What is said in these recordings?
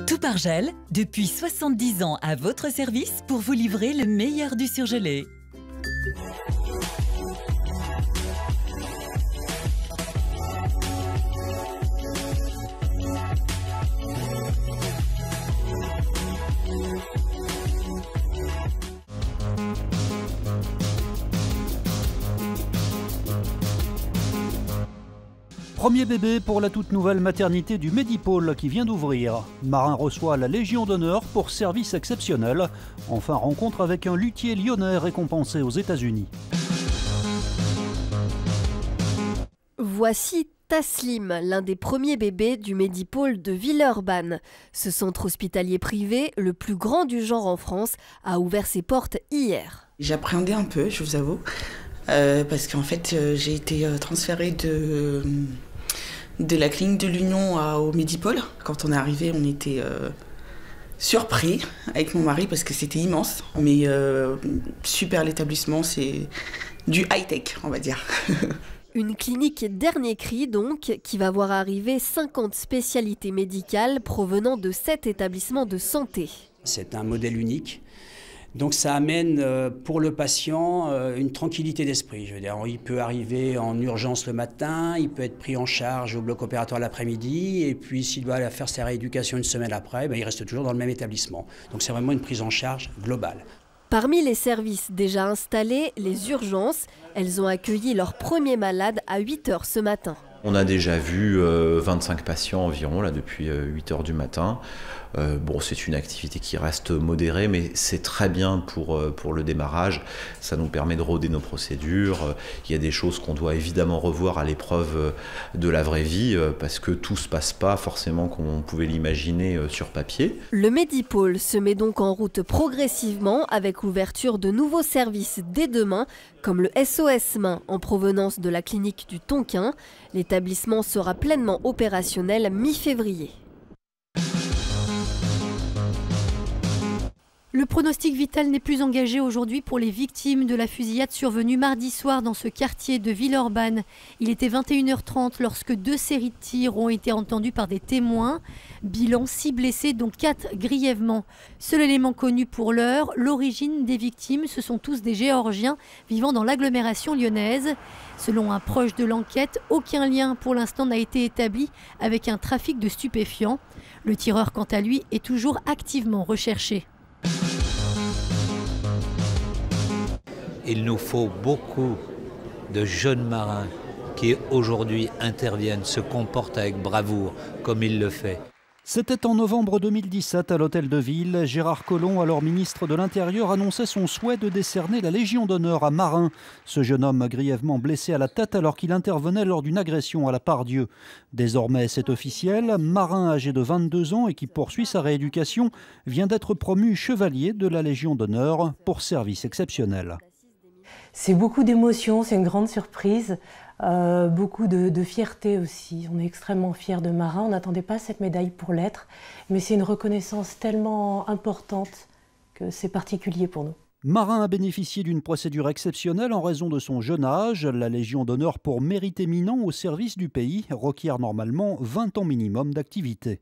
Toupargel, depuis 70 ans à votre service pour vous livrer le meilleur du surgelé. Premier bébé pour la toute nouvelle maternité du Medipôle qui vient d'ouvrir. Marin reçoit la Légion d'honneur pour service exceptionnel. Enfin, rencontre avec un luthier lyonnais récompensé aux États-Unis. Voici Taslim, l'un des premiers bébés du Medipôle de Villeurbanne. Ce centre hospitalier privé, le plus grand du genre en France, a ouvert ses portes hier. J'appréhendais un peu, je vous avoue, parce qu'en fait j'ai été transférée de la clinique de l'Union au Medipôle. Quand on est arrivé, on était surpris avec mon mari parce que c'était immense. Mais super l'établissement, c'est du high-tech, on va dire. Une clinique dernier cri donc, qui va voir arriver 50 spécialités médicales provenant de 7 établissements de santé. C'est un modèle unique. Donc ça amène pour le patient une tranquillité d'esprit. Je veux dire, il peut arriver en urgence le matin, il peut être pris en charge au bloc opératoire l'après-midi, et puis s'il doit aller faire sa rééducation une semaine après, il reste toujours dans le même établissement. Donc c'est vraiment une prise en charge globale. Parmi les services déjà installés, les urgences, elles ont accueilli leurs premiers malades à 8 h ce matin. On a déjà vu 25 patients environ là, depuis 8 h du matin. Bon, c'est une activité qui reste modérée, mais c'est très bien pour le démarrage. Ça nous permet de roder nos procédures. Il y a des choses qu'on doit évidemment revoir à l'épreuve de la vraie vie, parce que tout ne se passe pas forcément comme on pouvait l'imaginer sur papier. Le Medipôle se met donc en route progressivement avec l'ouverture de nouveaux services dès demain, comme le SOS Main en provenance de la clinique du Tonkin. L'établissement sera pleinement opérationnel mi-février. Le pronostic vital n'est plus engagé aujourd'hui pour les victimes de la fusillade survenue mardi soir dans ce quartier de Villeurbanne. Il était 21 h 30 lorsque 2 séries de tirs ont été entendues par des témoins. Bilan 6 blessés, dont 4 grièvement. Seul élément connu pour l'heure, l'origine des victimes, ce sont tous des Géorgiens vivant dans l'agglomération lyonnaise. Selon un proche de l'enquête, aucun lien pour l'instant n'a été établi avec un trafic de stupéfiants. Le tireur, quant à lui, est toujours activement recherché. Il nous faut beaucoup de jeunes marins qui aujourd'hui interviennent, se comportent avec bravoure comme il le fait. C'était en novembre 2017 à l'Hôtel de Ville. Gérard Collomb, alors ministre de l'Intérieur, annonçait son souhait de décerner la Légion d'honneur à Marin. Ce jeune homme grièvement blessé à la tête alors qu'il intervenait lors d'une agression à la Part-Dieu. Désormais, c'est officiel. Marin, âgé de 22 ans et qui poursuit sa rééducation, vient d'être promu chevalier de la Légion d'honneur pour service exceptionnel. C'est beaucoup d'émotions, c'est une grande surprise. Beaucoup de fierté aussi. On est extrêmement fiers de Marin. On n'attendait pas cette médaille pour l'être, mais c'est une reconnaissance tellement importante que c'est particulier pour nous. Marin a bénéficié d'une procédure exceptionnelle en raison de son jeune âge. La Légion d'honneur pour mérite éminent au service du pays requiert normalement 20 ans minimum d'activité.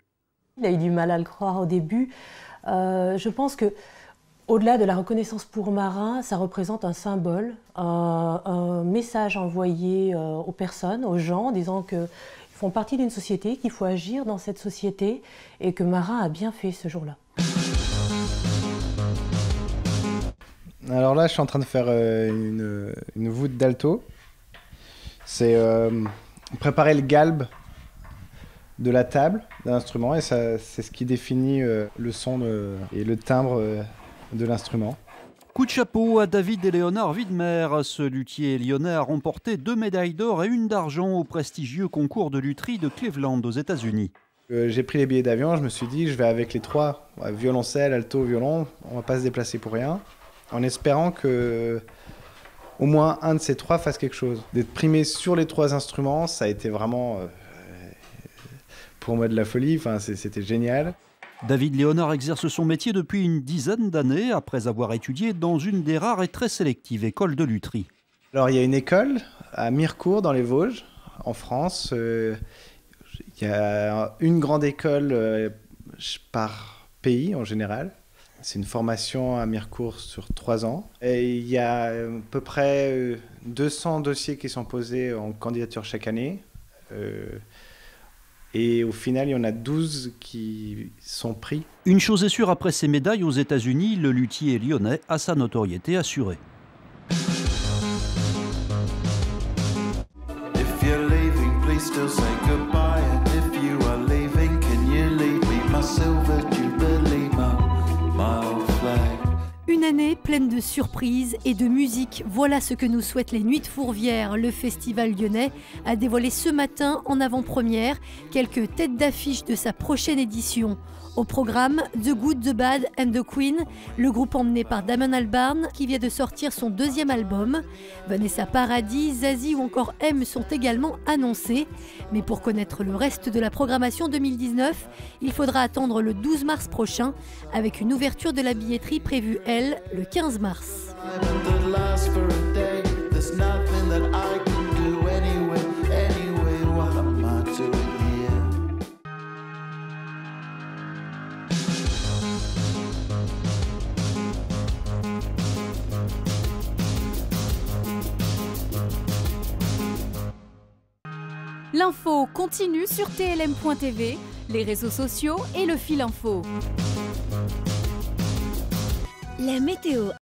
Il a eu du mal à le croire au début. Je pense que au-delà de la reconnaissance pour Marin, ça représente un symbole, un message envoyé aux personnes, aux gens, disant qu'ils font partie d'une société, qu'il faut agir dans cette société et que Marin a bien fait ce jour-là. Alors là, je suis en train de faire une voûte d'alto. C'est préparer le galbe de la table, de l'instrument, et c'est ce qui définit le son et le timbre de l'instrument. Coup de chapeau à David et Léonard Widmer. Ce luthier lyonnais a remporté 2 médailles d'or et 1 d'argent au prestigieux concours de lutherie de Cleveland aux États-Unis. J'ai pris les billets d'avion, je me suis dit je vais avec les 3, violoncelle, alto, violon, on va pas se déplacer pour rien, en espérant que au moins un de ces 3 fasse quelque chose. D'être primé sur les 3 instruments, ça a été vraiment pour moi de la folie, enfin, c'était génial. David Léonard exerce son métier depuis une dizaine d'années, après avoir étudié dans une des rares et très sélectives écoles de lutherie. Alors il y a une école à Mirecourt dans les Vosges, en France. Il y a une grande école par pays en général. C'est une formation à Mirecourt sur 3 ans. Et il y a à peu près 200 dossiers qui sont posés en candidature chaque année. Et au final, il y en a 12 qui sont pris. Une chose est sûre, après ses médailles aux États-Unis, le luthier lyonnais a sa notoriété assurée. Une année pleine de surprises et de musique. Voilà ce que nous souhaitent les Nuits de Fourvière. Le festival lyonnais a dévoilé ce matin en avant-première quelques têtes d'affiche de sa prochaine édition. Au programme, The Good, The Bad and The Queen, le groupe emmené par Damon Albarn qui vient de sortir son 2e album. Vanessa Paradis, Zazie ou encore M sont également annoncés. Mais pour connaître le reste de la programmation 2019, il faudra attendre le 12 mars prochain avec une ouverture de la billetterie prévue, elle, le 15 mars. L'info continue sur tlm.tv, les réseaux sociaux et le fil info. La météo